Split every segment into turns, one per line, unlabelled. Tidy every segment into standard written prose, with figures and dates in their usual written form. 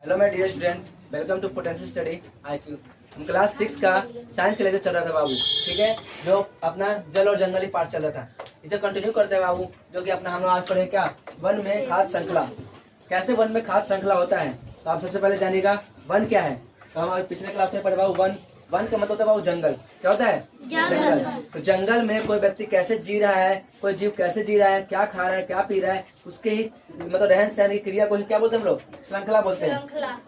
Hello my dear student, welcome to potential study IQ। हम class 6 का science का lecture चल रहा था बाबू, ठीक है। जो अपना जल और जंगली पार्ट चल रहा था, इसे कंटिन्यू करते हैं बाबू। जो कि अपना हम लोग आज पढ़े क्या, वन में खाद्य श्रृंखला। कैसे वन में खाद्य श्रृंखला होता है, तो आप सबसे पहले जानिएगा वन क्या है। तो हम पिछले क्लास में पढ़े बाबू वन। वन का मतलब होता है बाबू जंगल। क्या होता है? जंगल। तो जंगल में कोई व्यक्ति कैसे जी रहा है, कोई जीव कैसे जी रहा है, क्या खा रहा है, क्या पी रहा है, उसके ही मतलब रहन सहन की क्रिया को ही क्या बोलते हैं हम लोग? श्रृंखला बोलते हैं।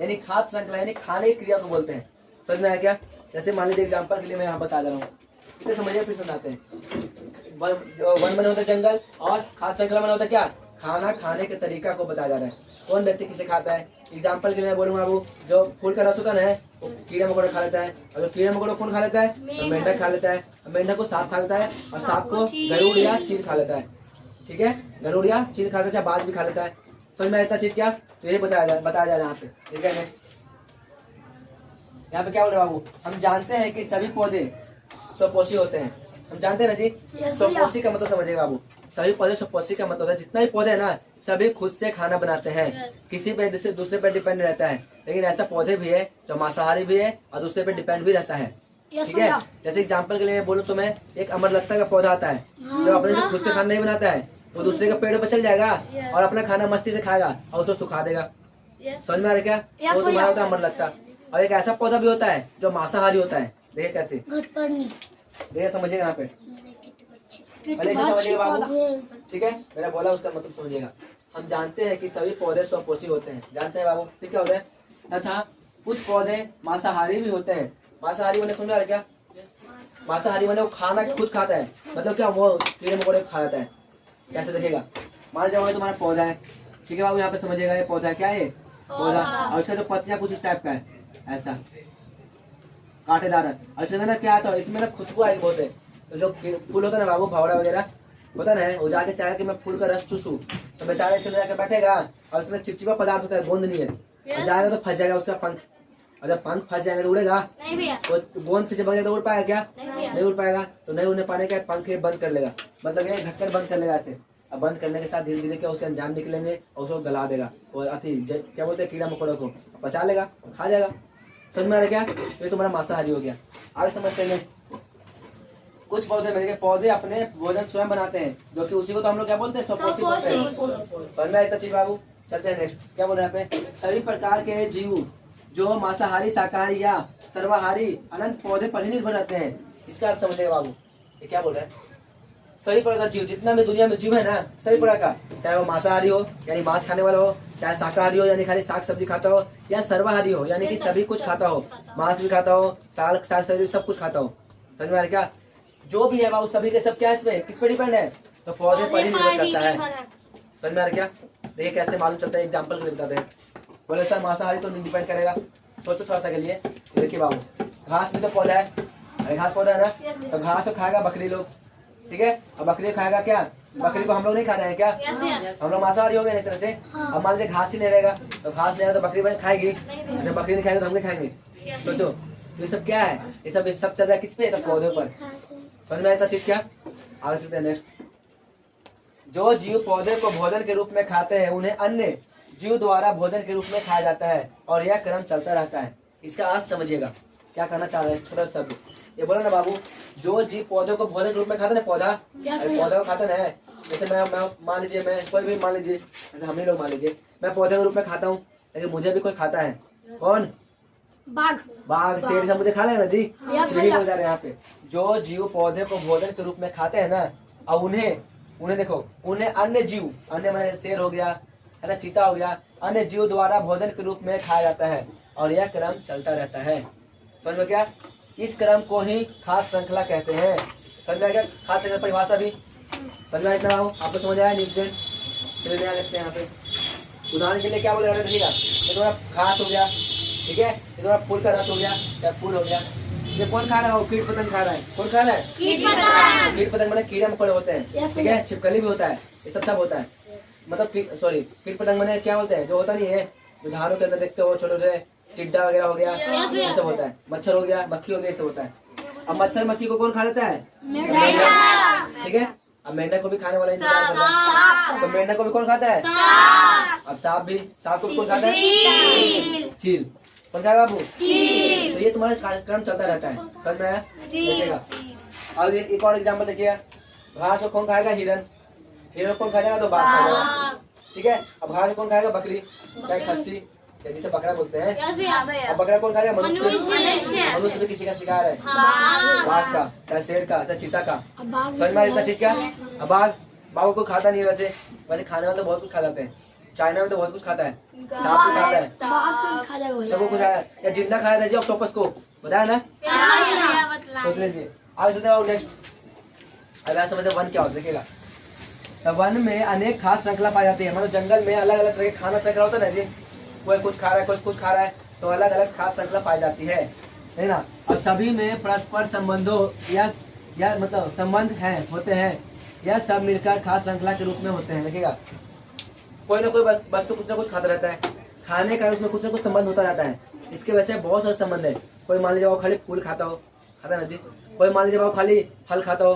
यानी खाद्य श्रृंखला यानी खाने की क्रिया को बोलते हैं। समझ में आया क्या? जैसे मान लीजिए एग्जाम्पल के लिए मैं यहाँ बता रहा हूँ, इसे समझिए फिर समझाते हैं। वन में होता है जंगल और खाद्य श्रृंखला में होता है क्या, खाना खाने के तरीका को बताया जा रहा है। कौन व्यक्ति किसे खाता है। एग्जाम्पल के लिए मैं बोलूंगा बाबू, जो फूल का रस होता है वो कीड़े मकोड़े खा लेता है। और जो कीड़े मकोड़े कौन खा लेता है? तो मेंढक खा लेता है। मेंढक को सांप खा लेता है और सांप को गरुड़ या चील खा लेता है। ठीक है, गरुड़ या चील खा लेता है, बाज भी खा लेता है। समझ में इतना चीज क्या, तो ये बताया जा रहा है यहाँ पे। ठीक है, नेक्स्ट यहाँ पे क्या बोल रहे बाबू, हम जानते हैं कि सभी पौधे स्वपोषी होते हैं। हम जानते हैं ना जी। स्वपोषी का मतलब समझिएगा बाबू, सभी पौधे स्वपोषी का मतलब है जितना भी पौधे है ना, सभी खुद से खाना बनाते हैं, किसी पे दूसरे पे डिपेंड रहता है। लेकिन ऐसा पौधे भी है जो मांसाहारी भी है और दूसरे पे डिपेंड भी रहता है। ठीक है, जैसे एग्जाम्पल के लिए बोलूँ तो मैं, एक अमरलता का पौधा आता है जो अपने से खुद से खाना नहीं बनाता है, वो दूसरे के पेड़ पर चल जाएगा और अपना खाना मस्ती से खाएगा और उसको सुखा देगा। समझ में आ रहा क्या? वो तुम्हारा होता है अमरलता। और एक ऐसा पौधा भी होता है जो मांसाहारी होता है। देखिए कैसे, देखिए समझिएगा यहाँ पे, पहले इसे समझिएगा बाबू। ठीक है, मैंने बोला उसका मतलब समझिएगा। हम जानते हैं कि सभी पौधे स्वपोषी होते हैं, जानते हैं बाबू। ठीक है, होते हैं तथा कुछ पौधे मांसाहारी भी होते हैं। मांसाहारी मैंने समझा क्या? मांसाहारी मैंने वो खाना खुद खाता है, मतलब क्या, वो कीड़े मकोड़े खा जाता है। कैसे देखिएगा, मान लीजिए तुम्हारा पौधा है। ठीक है बाबू, यहाँ पे समझिएगा ये पौधा है, क्या है पौधा, और उसका जो पत्तियां कुछ इस टाइप का है, ऐसा कांटेदार है। अच्छा ना क्या आता है इसमें ना, खुशबू आई बहुत है। तो जो फूल होता है ना बाबू, फावड़ा वगैरह होता है ना, वो जाके चाहे कि मैं फूल का रस चूसूं, तो बेचारे से जाकर बैठेगा और उसमें चिपचिपा पदार्थ होता है, गोंद नहीं है, और जाएगा तो फंस जाएगा उसका पंख। और जब पंख फंस जाएगा तो उड़ेगा, तो गोंद से चिपक जाएगा तो उड़ पाएगा क्या? नहीं उड़ पाएगा। तो नहीं उड़ने पाने का पंख बंद कर लेगा, मतलब ये ढक्कन बंद कर लेगा ऐसे। अब बंद करने के साथ धीरे धीरे क्या उसके अंजाम निकलेंगे और उसको गला देगा, और अति क्या बोलते हैं कीड़ा मकोड़ा को पचा लेगा, खा जाएगा। समझ में आ रहा क्या? ये तुम्हारा मांसाहारी हो गया। आगे समझते हैं। कुछ पौधे मेरे पौधे अपने भोजन स्वयं बनाते हैं, जो कि उसी को तो हम लोग क्या बोलते हैं, स्वपोषी बोलते हैं। समझ में आया चीज बाबू? चलते हैं नेक्स्ट। क्या बोल रहे हैं यहाँ पे, सभी प्रकार के जीव जो मांसाहारी, शाकाहारी या सर्वाहारी अनंत पौधे पर ही निर्भर रहते हैं। इसका अर्थ समझिएगा बाबू, ये क्या बोल रहे हैं? सभी प्रकार का जीव, जितना भी दुनिया में जीव है ना, सभी प्रकार का, चाहे वो मांसाहारी हो यानी मांस खाने वाला हो, चाहे शाकाहारी हो यानी खाली साग सब्जी खाता हो, या सर्वाहारी हो यानी कि सभी कुछ खाता हो, मांस भी खाता हो, साग सब्जी सब कुछ खाता हो। समझ में आ रहा क्या? जो भी है बाबू सभी के सब क्या किस पे डिपेंड है? तो पौधे पर ही निर्भर करता है। समझ में आ रहा क्या? देखिए कैसे मालूम चलता है, एग्जाम्पल के लिए बताते हैं। बोले सर मांसाहारी तो नहीं डिपेंड करेगा, सोचो थोड़ा सा के लिए। देखिए बाबू, घास भी तो पौधा है, अरे घास पौधा है ना, तो घास तो खाएगा बकरी लोग। ठीक है, अब बकरी खाएगा क्या? बकरी को हम लोग नहीं खा रहे हैं क्या? हम लोग मांसाहारी हो गए एक तरह से। अब मान लीजिए घास ही नहीं रहेगा, तो घास नहीं आएगा तो बकरी खाएगी, जब बकरी नहीं खाएगी तो हम नहीं खाएंगे। सोचो ये सब क्या है, ये सब चल रहा है किस पे? तो पौधे पर। समझ में आया चीज क्या? आगे चलते हैं नेक्स्ट। जो जीव पौधे को भोजन के रूप में खाते हैं उन्हें अन्य जीव द्वारा भोजन के रूप में खाया जाता है, और यह क्रम चलता रहता है। इसका अर्थ समझिएगा, क्या करना चाह रहे हैं, छोटा शब्द ये बोला ना बाबू, जो जीव पौधे को भोजन के रूप में खाते ना, पौधा पौधा को खाते ना, जैसे मैं मान लीजिए, मैं कोई भी मान लीजिए, जैसे हम ही लोग मान लीजिए, मैं पौधे के रूप में खाता हूँ, लेकिन मुझे भी कोई खाता है। कौन? बाघ शेर सब मुझे खा लेना जी। यही बोल जा रहे हैं यहाँ पे, जो जीव पौधे को भोजन के रूप में खाते हैं ना, और उन्हें देखो, उन्हें अन्य जीव, अन्य मैंने शेर हो गया है ना, चीता हो गया, अन्य जीव द्वारा भोजन के रूप में खाया जाता है, और यह क्रम चलता रहता है। समझ में क्या? इस क्रम को ही खाद्य श्रृंखला कहते हैं। समझ में आ गया? खाद्य श्रृंखला परिभाषा भी समझ में इतना आपको समझ आया? न्यूट्रिएंट चलिए नया लिखते हैं यहाँ पे। उदाहरण के लिए क्या बोले देखिएगा, ये तुम्हारा घास हो गया, ठीक है, ये तुम्हारा फूल का रस हो गया, चाहे फूल हो गया, ये कौन खा रहा है? कीट पतंग खा रहा है। कौन खा रहा है? कीट पतंग मैंने कीड़े मकोड़े होते हैं। ठीक है, छिपकली भी होता है, ये सब होता है। मतलब सॉरी, कीट पतंग मैंने क्या होते हैं, जो होता नहीं है, जो धानों के अंदर देखते हो छोटे छोटे, टिड्डा वगैरह हो गया, ये सब होता है। मच्छर हो गया, मक्खी हो गया, ये सब होता है। अब मच्छर मक्खी को कौन खा लेता है? ठीक है, अब मेंढक को भी खाने वाला इंतजार कर रहा है, तो मेंढक को भी कौन खाता है? अब सांप को कौन खाता है? चील। कौन खाएगा बाबू? चील। तो ये तुम्हारा कार्यक्रम चलता रहता है, समझ में आया? देखिएगा। अब एक और एग्जाम्पल देखिएगा, घास को कौन खाएगा? हिरन। हिरन कौन खाएगा? तो बाघ खाएगा, ठीक है। अब घास कौन खाएगा? बकरी, चाहे खस्सी, जिसे बकरा बोलते हैं। अब बकरा कौन खाएगा? मनुष्य। मनुष्य भी किसी का शिकार है, बाघ का, चाहे शेर का, चाहे चीता का। समझ में इतना चीज क्या? अब बाघ को खाता नहीं है वैसे, वैसे खाने में तो बहुत कुछ खा जाते हैं। चाइना में तो बहुत कुछ खाता है, सांप भी खाता है, सबको कुछ खाया या जिंदा खाया था जी ऑक्टोपस को, बताया ना? सोच लीजिए। आगे चलते हैं नेक्स्ट। अब यहाँ समझते वन क्या होता है, देखिएगा। तो वन में अनेक खाद्य श्रृंखला पाई जाती है, मतलब जंगल में अलग अलग तरह के खाना श्रृंखला होता है ना जी, कोई कुछ खा रहा है, कुछ खा रहा है, तो अलग अलग खाद्य श्रृंखला पाई जाती है ना। और सभी में परस्पर संबंधों या मतलब संबंध है होते हैं, यह सब मिलकर खाद्य श्रृंखला के रूप में होते हैं। देखिएगा, कोई ना कोई वस्तु कुछ ना कुछ खाता रहता है, खाने का उसमें कुछ ना कुछ संबंध होता रहता है। इसके वजह से बहुत सारे संबंध है। कोई मान लीजिए वो खाली फूल खाता हो, खाता ना जी। कोई मान लीजिए वो खाली फल खाता हो,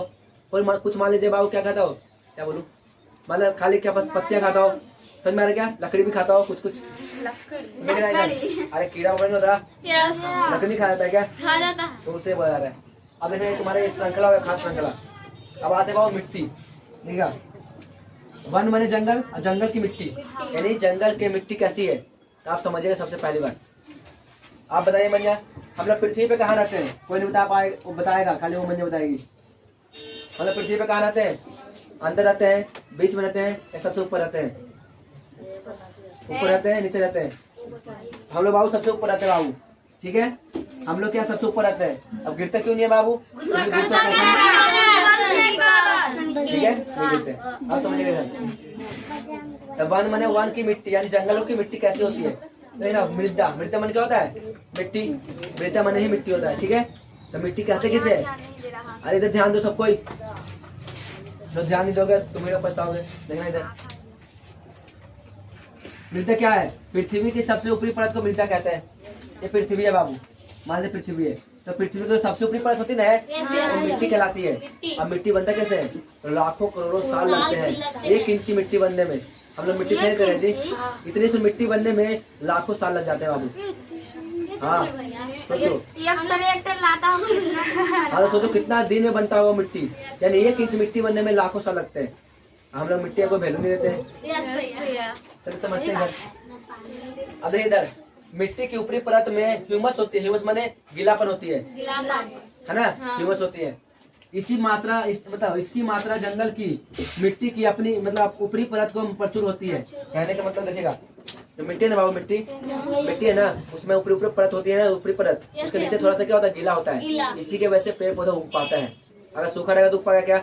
कोई कुछ मान लीजिए बाबू क्या खाता हो, क्या बोलूं, मतलब खाली क्या पत्तियां खाता हो, समझ में आ रहा क्या? लकड़ी भी खाता हो, कुछ कुछ अरे कीड़ा वगैरह नहीं होता, लकड़ी खा जाता है क्या? तो उससे बोला जा रहा है। अब देखिए तुम्हारे श्रृंखला हो, खास श्रृंखला। अब आते बाबू मिट्टी, ठीक है। वन माने जंगल और जंगल की मिट्टी, यानी जंगल की मिट्टी कैसी है तो आप समझिएगा। सबसे पहली बार आप बताइए मंजा, हम लोग पृथ्वी पे कहाँ रहते हैं? कोई नहीं बता पाए, वो बताएगा, खाली वो मंजा बताएगी। हम लोग पृथ्वी पे कहाँ रहते हैं? अंदर रहते हैं, बीच में रहते हैं, या सबसे ऊपर रहते हैं? ऊपर रहते हैं, नीचे रहते हैं? हम लोग बाबू सबसे ऊपर रहते हैं बाबू, ठीक है। हम लोग क्या सबसे ऊपर रहते हैं? अब गिरते क्यों नहीं है बाबू? ठीक है, नहीं गिरते। आप समझिएगा। तो वन माने वन की मिट्टी, यानी जंगलों की मिट्टी कैसी होती है? ना मृदा, मृदा मन क्या होता है? मिट्टी, मृदा मन ही मिट्टी होता है, ठीक है। तो मिट्टी कहते किसे? अरे इधर ध्यान दो सब कोई, जो ध्यान नहीं दोगे तुम ही लोग पछताओगे। देखना इधर, मृदा क्या है? पृथ्वी की सबसे ऊपरी परत को मृदा कहते हैं। ये पृथ्वी है बाबू, मान लीजिए पृथ्वी है, तो पृथ्वी की सबसे ऊपरी परत होती है वो मिट्टी कहलाती है। अब मिट्टी बनता कैसे है? लाखों करोड़ों साल लगते हैं 1 इंच मिट्टी बनने में। हम लोग मिट्टी फेंक रहे जी, इतनी सी मिट्टी बनने में लाखों साल लग जाते हैं बाबू। हाँ सोचो, हाँ सोचो कितना दिन में बनता होगा मिट्टी, यानी 1 इंच मिट्टी बनने में लाखों साल लगते हैं। हम लोग मिट्टी को वैल्यू नहीं देते हैं, सब समझते हैं। अब इधर मिट्टी की ऊपरी परत में ह्यूमस होती है, ह्यूमस माने गीलापन होती है ना, ह्यूमस होती है। मतलब इसकी मात्रा जंगल की मिट्टी की अपनी मतलब ऊपरी परत को प्रचुर होती है। कहने का मतलब देखिएगा, जो मिट्टी है ना बाबू, मिट्टी है ना, उसमें ऊपरी परत होती है ना, ऊपरी परत, उसके नीचे थोड़ा सा क्या होता है? गीला होता है। इसी के वजह से पेड़ पौधा उग पाता है। अगर सूखा रहेगा तो उग पाएगा क्या?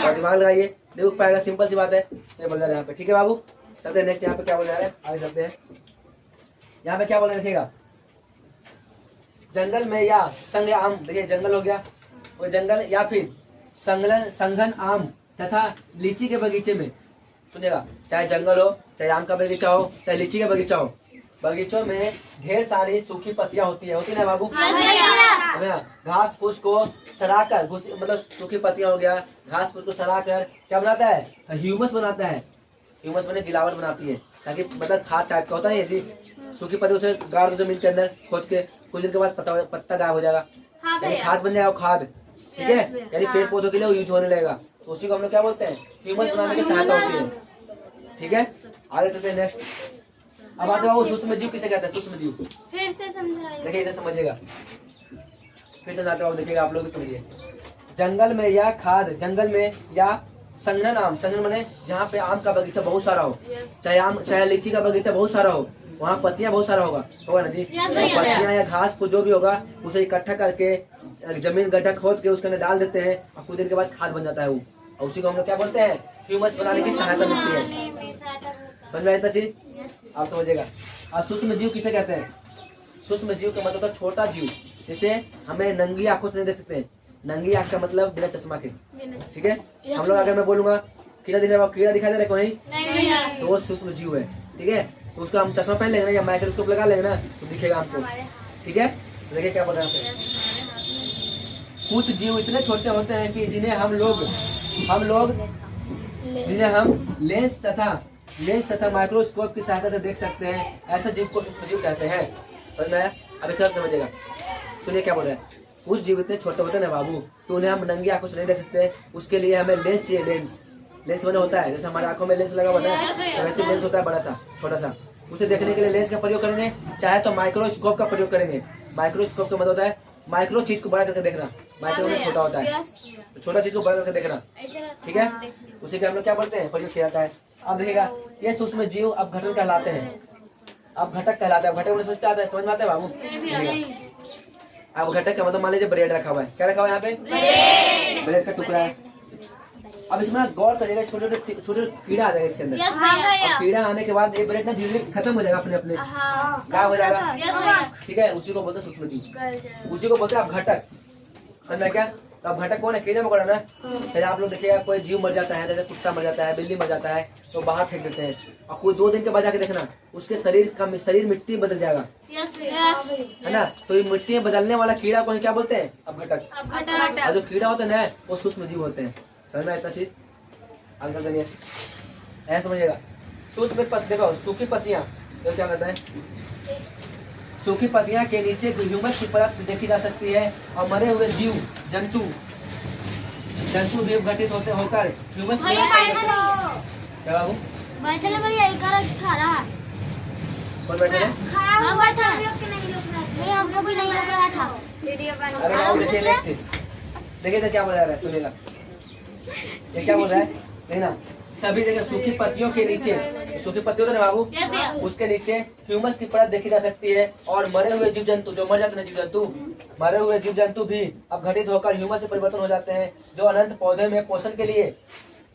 और दिमाग लगाइए, नहीं उग पाएगा, सिंपल सी बात है। ये बोल रहा है यहाँ पे, ठीक है बाबू। चलते नेक्स्ट, यहाँ पे क्या बोल रहा है, आगे चलते हैं। यहाँ पे क्या बोल रहे हैं देखिएगा, जंगल में या संग आम, देखिए जंगल हो गया, वो जंगल या फिर संघन आम तथा लीची के बगीचे में, सुनिएगा, चाहे जंगल हो, चाहे आम का बगीचा हो, चाहे लीची का बगीचा हो, बगीचों में ढेर सारी सूखी पत्तियां होती है ना बाबू? घास फूस को सड़ाकर, मतलब सूखी पत्तियां हो गया, घास फूस को सड़ाकर क्या बनाता है? ह्यूमस बनाता है। ह्यूमस बने गिलावट बनाती है, ताकि मतलब खाद टाइप का होता है जी। सूखी पत्ती उसे गाड़ दो जमीन के अंदर खोद के, कुछ दिन के बाद पत्ता गायब हो जाएगा, यानी खाद बन जाएगा, खाद, ठीक है, यानी पेड़ पौधों के लिए यूज होने लगेगा। तो उसी को हम लोग क्या बोलते हैं? ह्यूमस बनाने की सहायता होती है, ठीक है। आगे चलते हैं नेक्स्ट। अब आते हैं सूक्ष्म जीव किसे कहते हैं? सूक्ष्म जीव
फिर से समझाइए,
देखिए इसे समझिएगा, फिर से जाते हो देखिएगा, आप लोग भी समझिए। जंगल में या संघन आम, संघन माने जहाँ पे आम का बगीचा बहुत सारा हो, चाहे लीची का बगीचा बहुत सारा हो, वहाँ पत्तियां बहुत सारा होगा ना जी। पत्तियां या घास फूस जो भी होगा उसे इकट्ठा करके जमीन गड्ढा खोद के उसके अंदर डाल देते हैं, और कुछ दिन के बाद खाद बन जाता है वो, और उसी को हम लोग क्या बोलते हैं? ह्यूमस बनाने की सहायता मिलती है। समझ में आया चीज? आप समझिएगा। अब सूक्ष्म जीव किसे कहते हैं? सूक्ष्म जीव का मतलब छोटा जीव, जिसे हमें नंगी आंखों से नहीं देख सकते। नंगी आंख का मतलब बिना चश्मा के, ठीक है। हम लोग अगर मैं बोलूंगा कीड़ा दिख रहा है, कीड़ा दिखाई दे रहा है कहीं, तो वो सूक्ष्म जीव है, ठीक है। तो उसका हम चश्मा पहन लेंगे ना, या माइक्रोस्कोप लगा लेंगे ना, तो दिखेगा हमको, ठीक है। देखिए क्या बोल रहे हैं, कुछ जीव इतने छोटे होते हैं कि जिन्हें हम लेंस तथा लेंस तथा माइक्रोस्कोप की सहायता से देख सकते हैं, ऐसे जीव को सूक्ष्मजीव कहते हैं। समझ में आया? अभी थोड़ा समझिएगा, सुनिए क्या बोल रहे हैं। कुछ जीव इतने छोटे होते हैं ना बाबू, तो उन्हें हम नंगी आंखों से नहीं देख सकते, उसके लिए हमें लेंस चाहिए। लेंस लेंस बना होता है, जैसे हमारे आंखों में लेंस लगा होता है, वैसे लेंस होता है बड़ा सा छोटा सा। उसे देखने के लिए लेंस का प्रयोग करेंगे, चाहे तो माइक्रोस्कोप का प्रयोग करेंगे। माइक्रोस्कोप का मतलब होता है माइक्रो चीज को बड़ा करके देखना, माइक्रो में छोटा होता है, छोटा चीज को बड़ा करके देखना, ठीक है। उसी के हम लोग क्या बोलते हैं, प्रयोग किया जाता है। अब देखिएगा, ये सूक्ष्म जीव अपघटन कहलाते हैं, अपघटक कहलाते हैं। अपघटक समझते आता है, समझ में आता है बाबू? अपघटक का मतलब मान लीजिए ब्रेड रखा हुआ है, क्या रखा हुआ है यहाँ पे? ब्रेड का टुकड़ा है। अब इसमें गौर करिएगा, छोटे छोटे कीड़ा आ जाएगा इसके अंदर। अब कीड़ा आने के बाद ये ब्रेड ना धीरे धीरे खत्म हो जाएगा, अपने अपने क्या हो जाएगा, ठीक है। उसी को बोलते हैं सूक्ष्म जीव, उसी को बोलते हैं अपघटक। समझ में क्या? तो अपघटक कौन है? कीड़े मकोड़ा ना। चाहे आप लोग देखिएगा, कोई जीव मर जाता है, जैसे कुत्ता मर जाता है, बिल्ली मर जाता है, तो बाहर फेंक देते हैं, और कोई 2 दिन के बाद जाके देखना उसके शरीर मिट्टी में बदल जाएगा, है ना। तो ये मिट्टी में बदलने वाला कीड़ा को क्या बोलते हैं? अपघटक। और जो कीड़ा होता है ना, वो सूक्ष्म जीव होते हैं। समझ में इतना चीज? आंसर करिए, ऐसा समझिएगा। सूक्ष्म देखो, सूखी पत्तियां तो क्या कहता है, सूखी पत्तियां के नीचे ह्यूमस की परत देखी जा सकती है, और मरे हुए जीव जंतु भी गठित होते होकर ह्यूमस क्या बाबू? कौन बैठे हैं?
हमको भी नहीं लग रहा था।
अरे बाबू देखिए, नेक्स्ट देखिए तो क्या बोल रहा है, सुनिएगा ये क्या बोल रहा है। देखना, सभी जगह सूखी पत्तियों के नीचे, सूखी पत्ती होता है ना बाबू, उसके नीचे ह्यूमस की परत देखी जा सकती है, और मरे हुए जीव जंतु, जो मर जाते हैं जीव जंतु, मरे हुए जीव जंतु भी अपघटित होकर ह्यूमस से परिवर्तन हो जाते हैं, जो अनंत पौधे में पोषण के लिए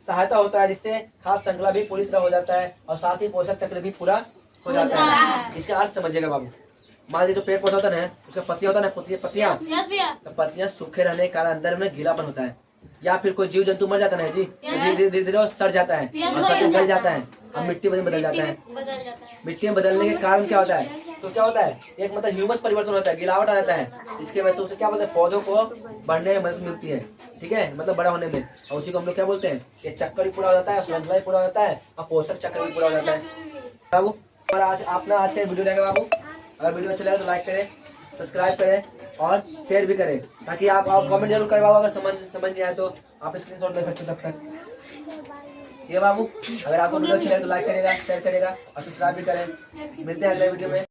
सहायता होता है, जिससे खाद्य श्रृंखला भी पूरी तरह हो जाता है, और साथ ही पोषक चक्र भी पूरा हो जाता है। इसका अर्थ समझिएगा बाबू। मान लीजिए जो पेड़ पौधा होता है, उसका पत्तियां होता है ना, पत्तियां, तो पत्तियां सूखे रहने के कारण अंदर में गीलापन होता है, या फिर कोई जीव जंतु मर जाता है जी, धीरे धीरे सड़ जाता है, और सड़ के गल जाता है, और मिट्टी में बदल जाता है। मिट्टी में बदलने के कारण क्या होता है, तो क्या होता है, एक मतलब ह्यूमस परिवर्तन होता है, गिलावट आ जाता है, इसके वजह से उसे क्या बोलते हैं, पौधों को बढ़ने में मदद मिलती है, ठीक है, मतलब बड़ा होने में। और उसी को हम लोग क्या बोलते हैं, ये चक्कर भी पूरा हो जाता है, श्रृंखला भी पूरा हो जाता है, और पोषक चक्र भी पूरा हो जाता है बाबू। और आज अपना आज का वीडियो रहेगा बाबू। अगर वीडियो अच्छा लगे तो लाइक करें, सब्सक्राइब करें और शेयर भी करें, ताकि आप कमेंट जरूर करवाओ। अगर समझ नहीं आए तो आप स्क्रीनशॉट ले सकते हैं तब तक। ये बाबू, अगर आपको वीडियो अच्छा लगे तो लाइक करेगा, शेयर करेगा और सब्सक्राइब भी करें। मिलते हैं अगले वीडियो में।